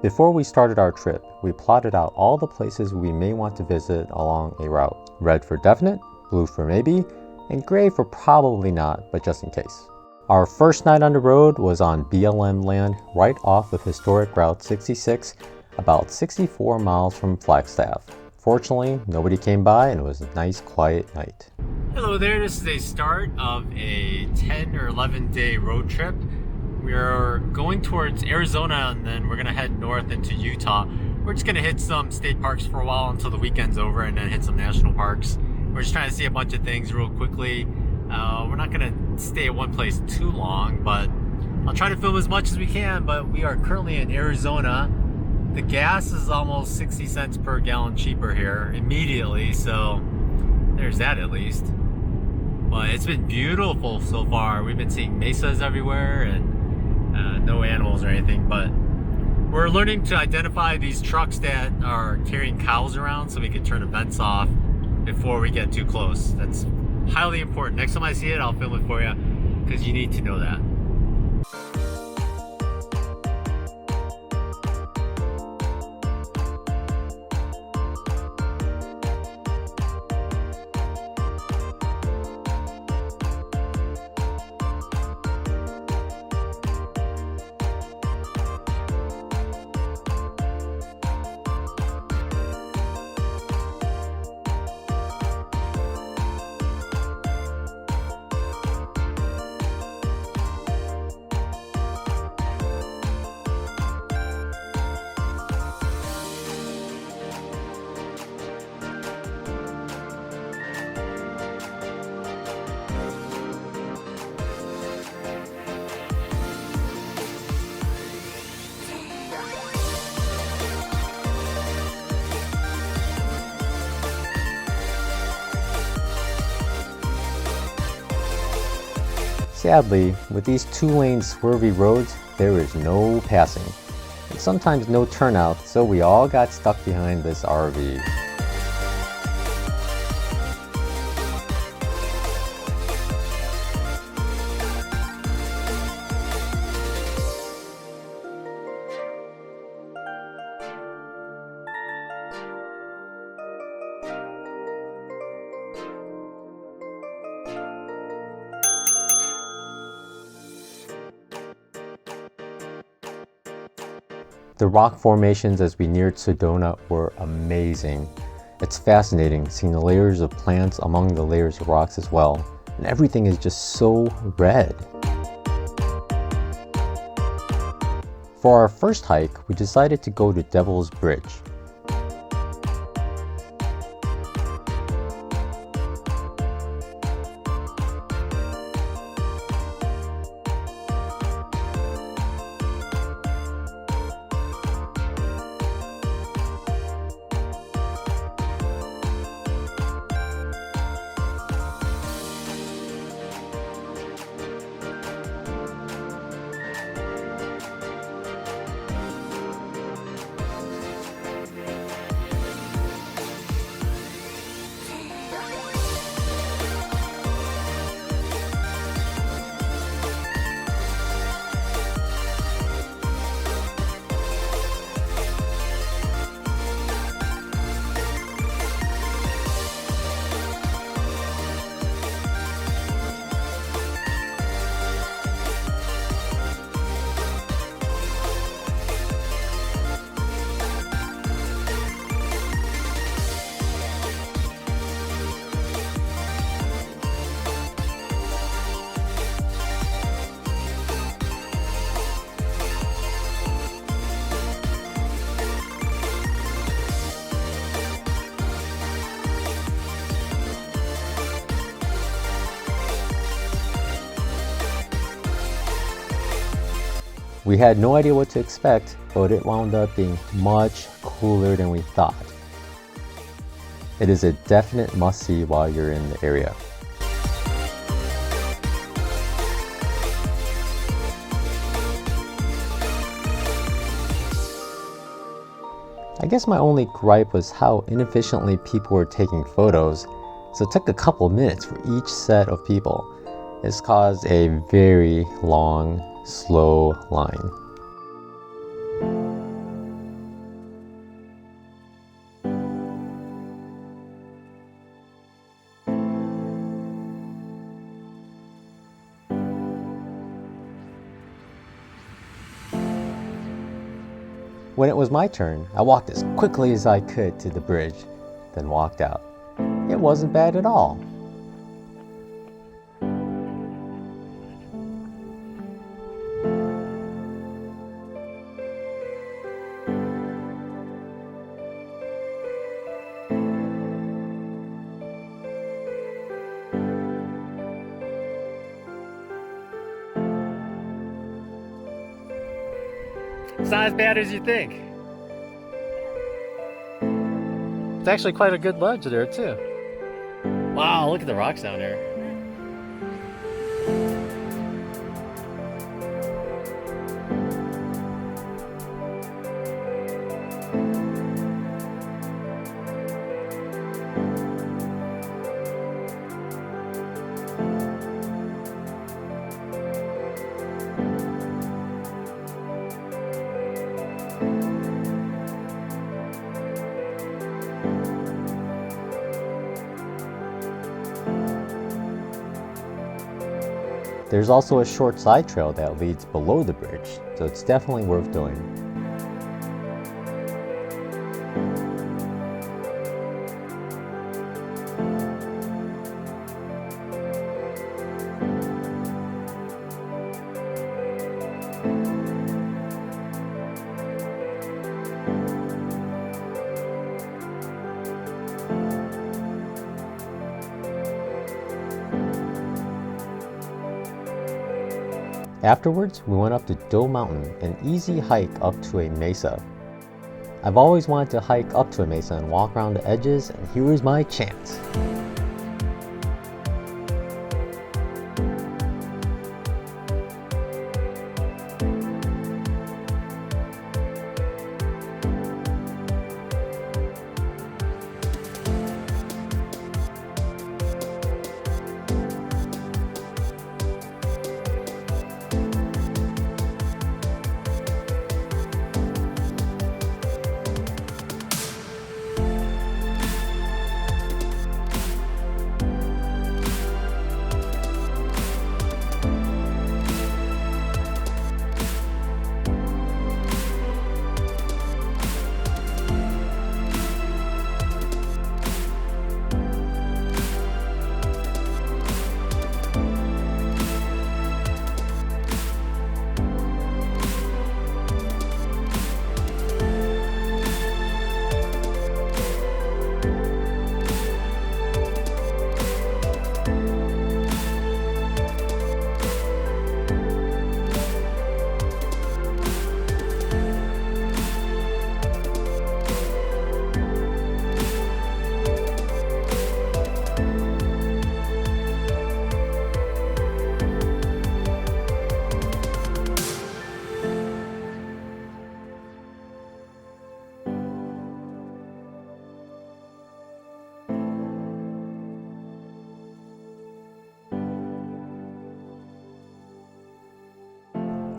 Before we started our trip, we plotted out all the places we may want to visit along a route. Red for definite, blue for maybe, and gray for probably not, but just in case. Our first night on the road was on BLM land right off of historic Route 66, about 64 miles from Flagstaff. Fortunately, nobody came by and it was a nice quiet night. Hello there, this is a start of a 10 or 11 day road trip. We're going towards Arizona and then we're gonna head north into Utah. We're just gonna hit some state parks for a while until the weekend's over and then hit some national parks. We're just trying to see a bunch of things real quickly. We're not gonna stay at one place too long, but I'll try to film as much as we can. But we are currently in Arizona. The gas is almost 60 cents per gallon cheaper here immediately, so there's that at least. But it's been beautiful so far. We've been seeing mesas everywhere and no animals or anything, but we're learning to identify these trucks that are carrying cows around so we can turn the vents off before we get too close. That's highly important. Next time I see it, I'll film it for you because you need to know that. Sadly, with these two-lane swervy roads, there is no passing, and sometimes no turnout, so we all got stuck behind this RV. The rock formations as we neared Sedona were amazing. It's fascinating seeing the layers of plants among the layers of rocks as well, and everything is just so red. For our first hike, we decided to go to Devil's Bridge. We had no idea what to expect, but it wound up being much cooler than we thought. It is a definite must-see while you're in the area. I guess my only gripe was how inefficiently people were taking photos, so it took a couple minutes for each set of people. This caused a very long, slow line. When it was my turn, I walked as quickly as I could to the bridge, then walked out. It wasn't bad at all. It's not as bad as you think. It's actually quite a good ledge there too. Wow, look at the rocks down there. There's also a short side trail that leads below the bridge, so it's definitely worth doing. Afterwards, we went up to Doe Mountain, an easy hike up to a mesa. I've always wanted to hike up to a mesa and walk around the edges, and here was my chance.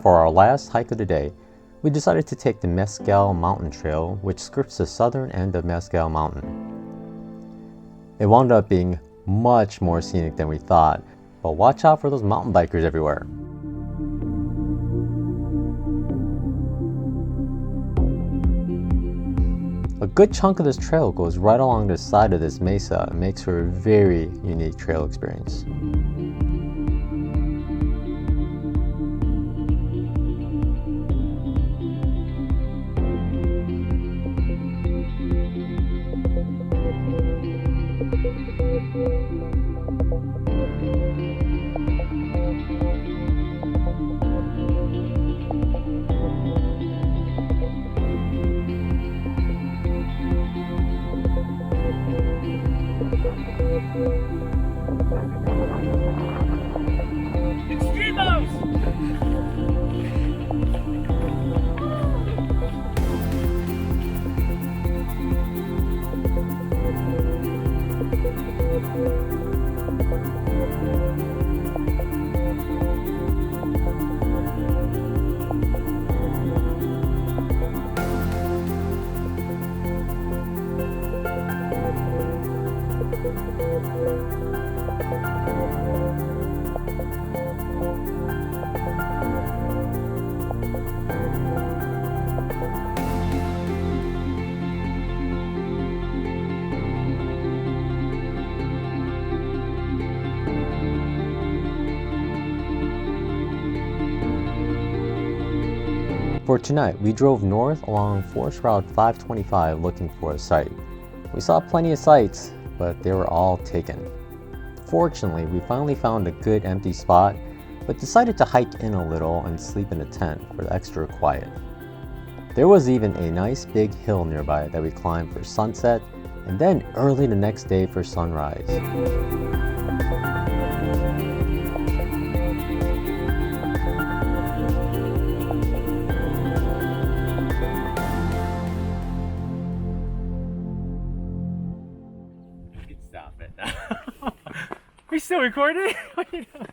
For our last hike of the day, we decided to take the Mezcal Mountain Trail, which skirts the southern end of Mezcal Mountain. It wound up being much more scenic than we thought, but watch out for those mountain bikers everywhere. A good chunk of this trail goes right along the side of this mesa and makes for a very unique trail experience. For tonight, we drove north along Forest Route 525 looking for a site. We saw plenty of sites, but they were all taken. Fortunately, we finally found a good empty spot, but decided to hike in a little and sleep in a tent for the extra quiet. There was even a nice big hill nearby that we climbed for sunset, and then early the next day for sunrise. Stop it. Are you still recording?